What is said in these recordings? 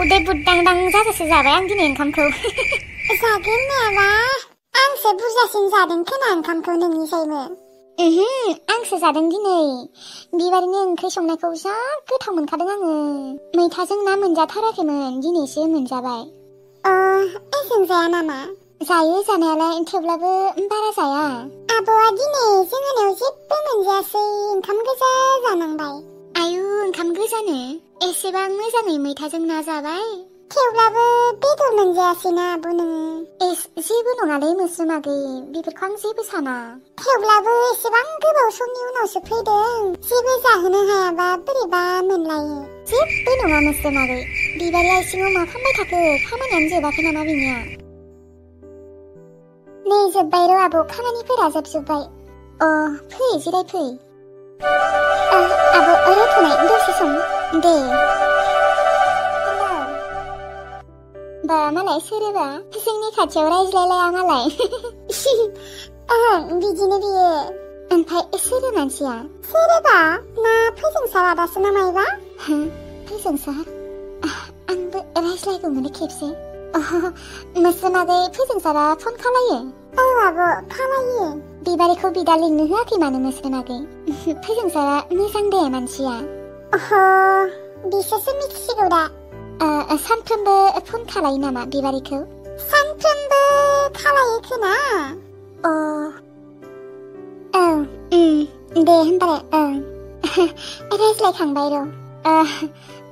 उदै बुद्दांदां जाजासे जाबाय आं दिनै ओंखामखौ। जागोन नामा? आंसो बुरजासिन जादों खोना ओंखामखौ नोंनिसायबो। आंसो जादों दिनै। बिबारनि ओंख्रि संनायखौ जा गोथाव मोनखादों आङो। मैथाजों ना मोनजाथाराखैमोन, दिनैसो मोनजाबाय। एसें जाया नामा? जायो जानायालाय, थेवब्लाबो बारा जाया। आब'आ दिनै जोंहानाव जेबो मोनजायासै, ओंखाम गोजा जानांबाय। आयु, ओंखाम गोजानो? एसेबां मोजाङै मैथाजों ना जाबाय? थेवब्लाबो बेदर मोनजायासैना आब' नोङो। जेबो नङालै मोस्रोम आगै, बेफोरखौ आं जेबो साना। थेवब्लाबो एसेबां गोबाव समनि उनावसो फैदों, जेबो जाहोनो हायाबा बोरैबा मोनलायो। जेबो नङा मोस्रोम आगै, बिबारि आइसिङाव मा खालामबाय थाखो? खामानियानो जोबाखै नामा बिनिया? नै जोब्बाय र' आब', खामानिफोरा जोबजोब्बाय। फै जिराय फै। आब' रायथ'नाय दसे सम। दे। बा मालाय सोरोबा जोंनि खाथियाव रायज्लायलाया मालाय। बिदिनो बियो। ओमफ्राय सोरो मानसिया? सोरोबा ना फोजोंसार आदासो ना मायबा? फोजोंसार? आंबो रायज्लायगौमोन खेबसे। मोस्रोम आगै, फोजोंसारा फन खालायो? औ आब', खालायो। बिबारिखौ बिदा लिंनो होआखै मानो मोस्रोम आगै? फोजोंसारा मोजां दे मानसिया। बिसोरसो मिथिसिगौ दा। सानफ्रोमबो फन खालायो नामा बिबारिखौ? सानफ्रोमबो खालायो खोना। दे होनबालाय। रायज्लायखांबाय र'।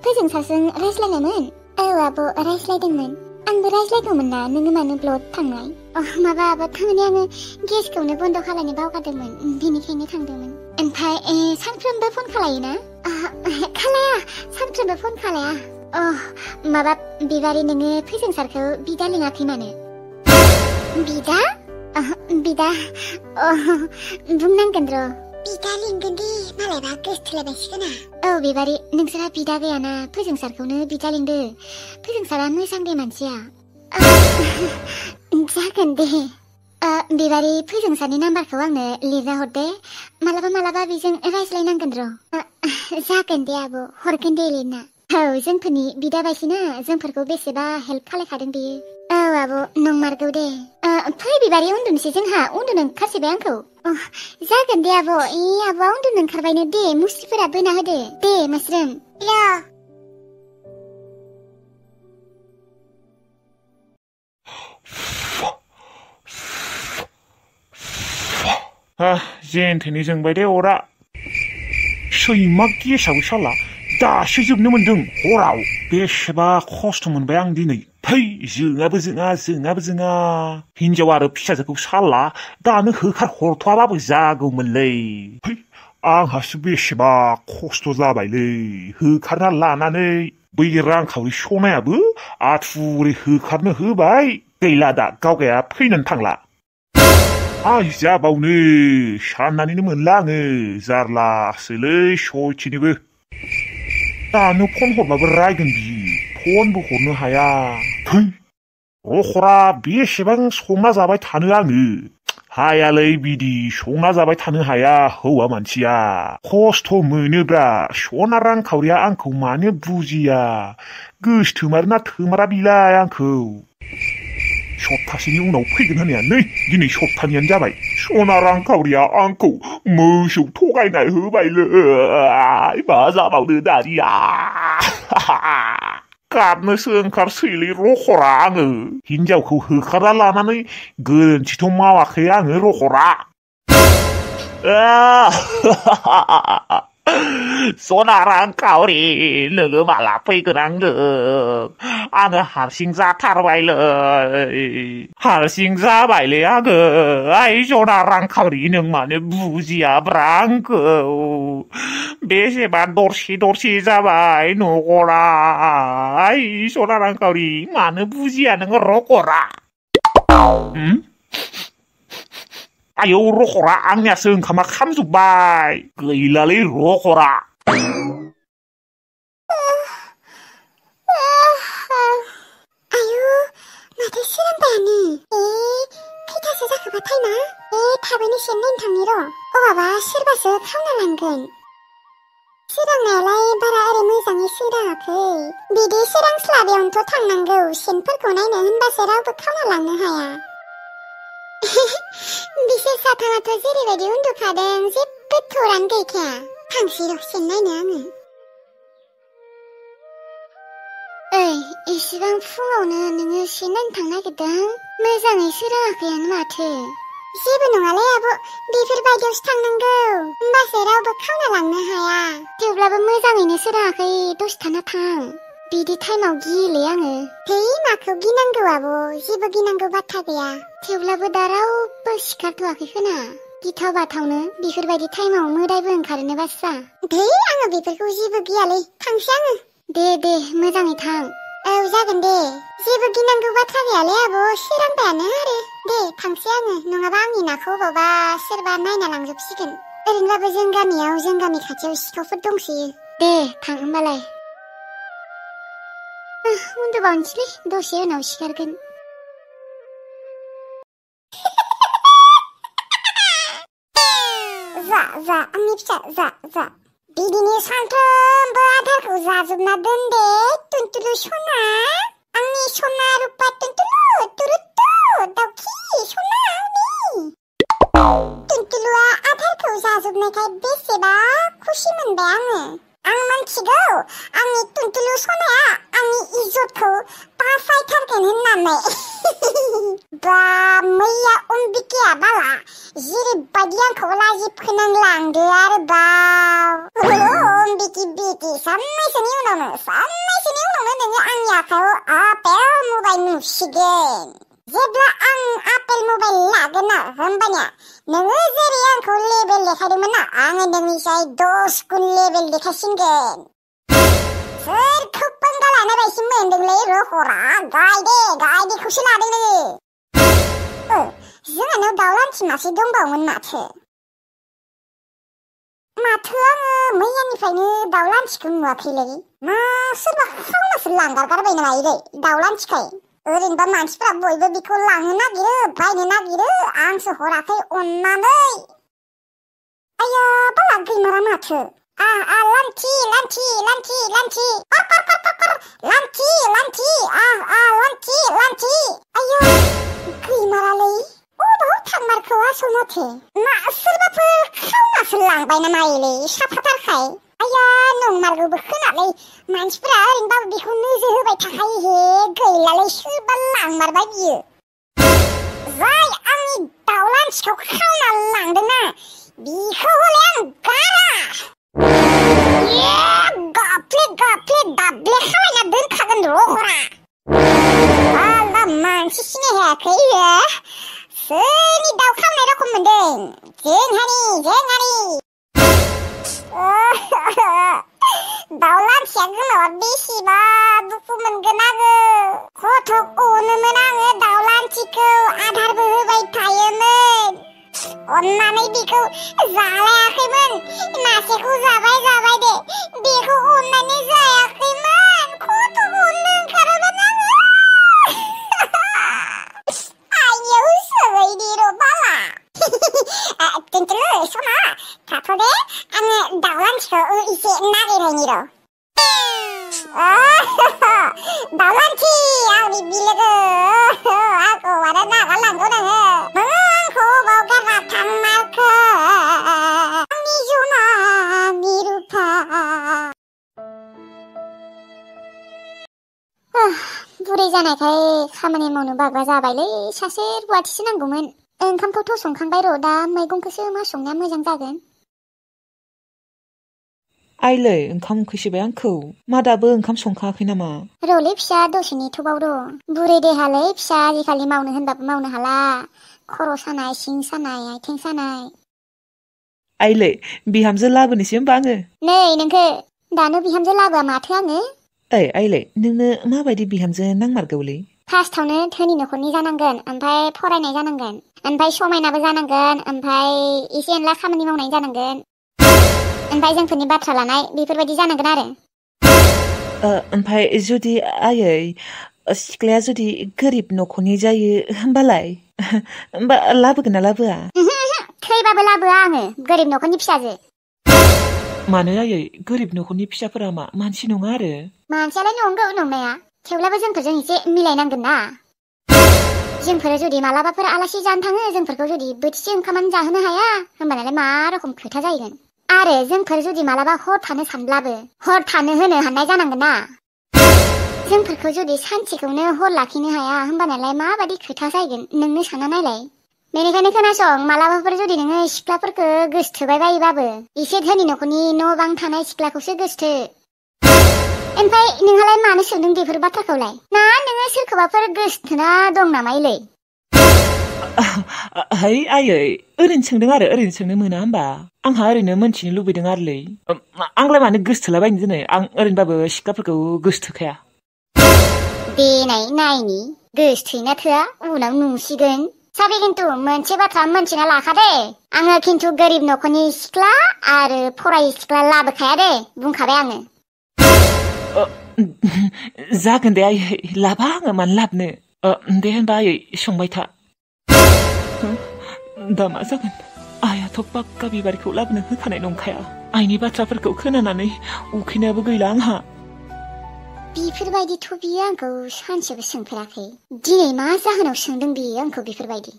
फोजोंसारजों रायज्लायनायमोन? औ आब', रायज्लायदोंमोन। आंबो रायज्लायगौमोन ना, नोङो मानो ब्लड थांनाय? माबा आब', थारमाने आङो गेसखौनो बन्द' खालायनो बावगारदोंमोन, बेनिखायनो थांदोंमोन। ओमफ्राय सानफ्रोमबो फन खालायोना? खालाया, सानफ्रोमबो फन खालाया। माबा बिबारि, नोङो फोजोंसारखौ बिदा लिङाखै मानो? बिदा? बिदा बुंनांगोन र'। बिदा लिंगोन दे, मालायबा गोसथोलायबायसिगोना। औ बिबारि, नोंसोरहा बिदा गैयाना, फोजोंसारखौनो बिदा लिंदो। फोजोंसारा मोजां दे मानसिया। जागोन दे। बिबारि, फोजोंसारनि नाम्बारखौ आंनो लिरना हरदे। मालाबा बेजों रायज्लायनांगोन र'। जागोन दे आब', हरगोन दे लिरना। औ, जोंफोरनि बिदा बायसिना, जोंफोरखौ बेसेबा हेल्प खालायखादों बियो। औ आब', नंमारगौ दे। फै बिबारि, उन्दुनोसै जोंहा, उन्दुनो ओंखारसोबाय आंखौ। जागोन दे आब', आब'आ उन्दुनो ओंखारबायनो, दे मुस्रिफोरा बोना होदो। दे मोस्रोम। जेन थेनै जोंबाय दे अरा। सैमा गेसाबो साला दासो जोबनो मोन्दों हराव। बेसेबा खस्थ' मोनबाय आं दिनै। फै, जोङाबो जोङा। हिनजाव आरो फिसाजोखौ साला दानो होखार हरथ'वाबाबो जागौमोनलै। फै, आंहासो बेसेबा खस्थ' जाबायलै होखारना लानानै। बै रांखावरि सनायाबो आथुरै होखारनो होबाय, गैला दा गावगाया फैनानै थांला। जाबावनो साननानैनो मोनला आङो, जारलासोलै सयथिनिबो। दानो फन हरबाबो रायगोन बियो, फनबो हरनो हाया। थै, रखरा बेसेबां संना जाबाय थानो आङो। हायालै बिदि संना जाबाय थानो हाया हौवा मानसिया। खस्थ' मोनोब्रा, सना रांखावरिया आंखौ मानो बुजिया। गोसोथोमारोना थोमारा बिलाय आंखौ। सप्तासेनि उनाव फैगोन होननाया नै दिनै सप्तानैयानो जाबाय। सना रांखावरिया आंखौ मोसौ थगायना होबायलै। मा जाबावनो दानिया। गाबनोसो ओंखारसैलै रखरा आङो। हिनजावखौ होखारना लानानै गोरोन्थिथ' मावाखै आङो रखरा। सना रांखावरि, नोङो माला फैगोन आङो हारसिं जाथारबायलै। हारसिं जाबायलै आङो। सना रांखावरि, नों मानो बुजियाब्रा आंखौ? बेसेबा दरसे जाबाय नखरा। सना रांखावरि, मानो बुजिया नोङो रखरा? आयौ रखरा, आंनियासो ओंखामा खामजोब्बाय। गैलालै रखरा। आयु, माथो सोरांबायानो। खैथासो जाखोबा टाइमा? थाबैनो सेन नायनो थांनि र'। अबाबा सोरबासो खावना लांगोन। सोरां सोरांनायालाय बारा ओरै मोजाङै सोराङाखै बिदि सोरांस्लाबियावनोथ' थांनांगौ सेनफोरखौ नायनो होनबासो रावबो खावना लांनो हाया बिसोर साथामाथ' जेरैबायदि उन्दुखादों जेबो थरानो गैखाया थांसै र' सेन नायनो आङो ओइ एसेबां फुङावनो नोङो सेन नायनो थांनो नागिरदों मोजाङै सोराङाखैयानो माथो जेबो नङालै आब' बेफोरबायदियावसो थांनांगौ होमबासो रावबो खावना लांनो हाया थेवब्लाबो मोजाङैनो सोराङाखै दसे थाना थां बिदि टाइमाव गियोलै आङो है माखौ गिनांगौ आब' जेबो गिनांगौ बाथ्रा गैया थेवब्लाबो दा रावबो सिखारथ'वाखै खोना गिथाव बाथावनो बेफोरबायदि टाइमाव मोदायबो ओंखारोनो बास्रा है आङो बेफोरखौ जेबो गियालै थांसै आङो दे मोजाङै थां औ जागोन दे जेबो गिनांगौ बाथ्रा गैयालै आब' सोरांबायानो आरो दे थांसै आङो नङाबा आंनि नाखौ अबावबा सोरबा नायना लांजोबसिगोन ओरैनोबाबो जों गामि खाथियाव सिखावफोर दंसोयो दे थां होमबालाय उन्दुबावनोसैलै दसे उनाव सिखारगोन जा आंनि फिसा जा बिदिनो सानफ्रोमबो आदारखौ जाजोबना दोन दे टुनटुलु सना आंनि सना रुपा टुनटुलु तुरुतु दाउखि सना आंनि टुनटुलुआ आदारखौ जाजोबनायखाय बेसेबा खुसि मोनबाय आङो आं मिथिगौ आंनि टुनटुलु सनाया आंनि इज्जतखौ बासायथारगोन होननानै बा मैया अम्बिकाया बाला जेरैबायदि आंखौ लाजि फोनांलांदो आरो बाव अम्बिकी बेटी साननैसोनि उनावनो नोङो आंनि आखायाव आपेल मबाइल नुसिगोन जेब्ला आं आपेल मबाइल लागोन ना होमबानिया नोङो जेरै आंखौ लेबेल देखायदोंमोन ना आङो नोंनिसाय 10 गुन लेबेल देखायसिनगोन सोरखौ पंगा लानाय बायदि मोनदोंलै रखरा गायदेखौसो लादों नोङो जोंहानाव दाउ लान्थि मासे दंबावोमोन माथो आङो मैयानिफ्रायनो दाउ लान्थिखौ नुवाखैलै मा सोरबा खावनासो लांगारगारबाय नामा इरै दाउ लान्थिखाय ओरैनोबा मानसिफ्रा बयबो बिखौ लांनो नागिरो बायनो नागिरो आंसो हराखै अननानै आया बाला गैमारा माथो लान्थि लान्थि आया गैमारालै अबाव थांमारखौ आसमाथो मा सोरबाफोर खावनासो लांबाय नामा इलै साफाथारखाय आया नंमारगौबो खोनालै मानसिफोरा ओरैनोबाबो बेखौ नोजोर होबाय थाखायो हे गैलालै सोरबा लांमारबाय बियो जाय आंनि दाउ लान्थिखौ खावना लांदोंना बिखौ हले आं गारा गाफ्ले दाब्ले खालायना दोनखागोन रखरा आला मानसि सिनायहायाखै सोरनि दाउ खावनाय रखम मोनदों जोंहानि दाउ लान्थिया गोमाबा बेसेबा दुखु मोनगोन आङो खथ' अनोमोन आङो दाउ लान्थिखौ आदारबो होबाय थायोमोन अननानै बेखौ जालायाखैमोन मासेखौ जाबाय दे बेखौ अननानै जायाखैमोन खथ' अननो ओंखारोमोन आङो आइयाव सोगैदि र' बाला टुनटुलु सना थाथ' दे आङो दाउ लान्थिखौ एसे नागिरहैनि र' दाउ लान्थि आंनि बिलोगो आंखौ मानो नागारलांगौ नोङो आंखौ बाव गारना थांमारखो आंनि जना आंनि रुफा बुरै जानायखाय खामानि मावनो बाग्रा जाबायलै सासे रुवाथिसो नांगौमोन ओंखामखौथ' संखांबाय र' दा मैगंखौसो मा संनाया मोजां जागोन आइलै ओंखाम उखैसोबाय आंखौ मा दाबो ओंखाम संखायाखै नामा र'लै फिसा दसे नेथ'बाव र' बुरै देहालै फिसा आजिखालि मावनो होनबाबो मावनो हाला खर' सानाय सिं सानाय आथिं सानाय आइलै बिहामजो लाबोनोसै होमबा आङो नै नोंखो दानो बिहामजो लाबोआ माथो आङो आइलै नोंनो माबायदि बिहामजो नांमारगौलै फार्स्टआवनो धोनि न'खरनि जानांगोन ओमफ्राय फरायनाय जानांगोन ओमफ्राय समायनाबो जानांगोन ओमफ्राय एसे एनला खामानि मावनाय जानांगोन ओमफ्राय जोंफोरनि बाथ्रा लानाय बेफोरबायदि जानांगोन आरो ओमफ्राय जुदि आयै सिख्लाया जुदि गोरिब न'खरनि जायो होमबालाय लाबोगोन ना लाबोआ थैबाबो लाबोआ आङो गोरिब न'खरनि फिसाजो मानो आयै गोरिब न'खरनि फिसाफोरा मानसि नङा आरो मानसियालाय नंगौ नंनाया थेवब्लाबो जोंफोरजों एसे मिलायनांगोन ना जोंफोर जुदि मालाबाफोर आलासि जानो थाङो जोंफोरखौ जुदि बोथिसे ओंखामानो जाहोनो हाया होमबानालाय मा रखम खोथा जाहैगोन आरो जोंफोर जुदि मालाबा हर थानो सानब्लाबो हर थानो होनो हानाय जानांगोन ना जोंफोरखौ जुदि सानसेखौनो हर लाखिनो हाया होमबानालाय माबादि खोथा जाहैगोन नोंनो सानना नायलाय बेनिखायनो खोनासं मालाबाफोर जुदि नोङो सिख्लाफोरखौ गोसोथोबाय बायोबाबो एसे धोनि न'खरनि न' बां थानाय सिख्लाखौसो गोसोथो ओमफ्राय नोंहालाय मानो सोंदों बेफोर बाथ्राखौलाय ना नोङो सोरखौबाफोर गोसोथोना दं नामा इलै है आयै ओरैनो सोंदों आरो ओरैनो सोंनो मोना होमबा आंहा ओरैनो मोनथिनो लुबैदों आरोलै आंलाय मानो गोसोथोलाबायनो दिनै आं ओरैनोबाबो सिख्लाफोरखौ गोसोथोखाया देनाय नायनि गोसोथोयोना थोआ उनाव नुसिगोन साबि खिन्थु मोनसे बाथ्रा मोनथिना लाखा दे आङो खिन्थु गोरिब न'खरनि सिख्ला आरो फरायै सिख्ला लाबोखाया दे बुंखाबाय आङो जागोन दे आयै लाबा आङो मानो लाबनो दे होनबा आयै संबाय था दा मा जागोन आइयाथ' पाक्का बिबारखौ लाबोनो होखानाय नंखाया आइनि बाथ्राफोरखौ खोनानानै उखैनायाबो गैला आंहा बेफोरबायदिथ' बियो आंखौ सानसेबो सोंफेराखै दिनै मा जाहोनाव सोंदों बियो आंखौ बेफोरबायदि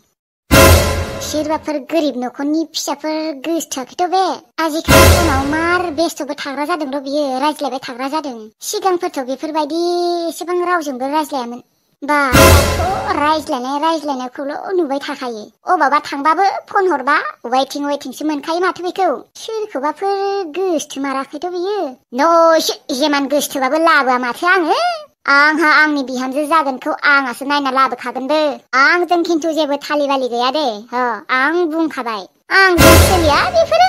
सोरबाफोर गोरिब न'खरनि फिसाफोर गोसोथोआखैथ' बे आजिखालि उनाव मार बेस्थ'बो थाग्रा जादों र' बियो रायज्लायबाय थाग्रा जादों सिगांफोरथ' बेफोरबायदि एसेबां रावजोंबो रायज्लायामोन बा रायज्लायनायखौल' नुबाय थाखायो अबावबा थांबाबो फन हरबा वेटिंसो मोनखायो माथो बेखौ सोरखौबाफोर गोसोथोमाराखैथ' बियो न'सो जेमान गोसोथोबाबो लाबोआ माथो आंहा आंनि बिहामजो जागोनखौ आंहासो नायना लाबोखागोनबो आंजों खिन्थु जेबो थालि बालि गैया दे आं बुंखाबाय आंजों सोलिया बेफोरो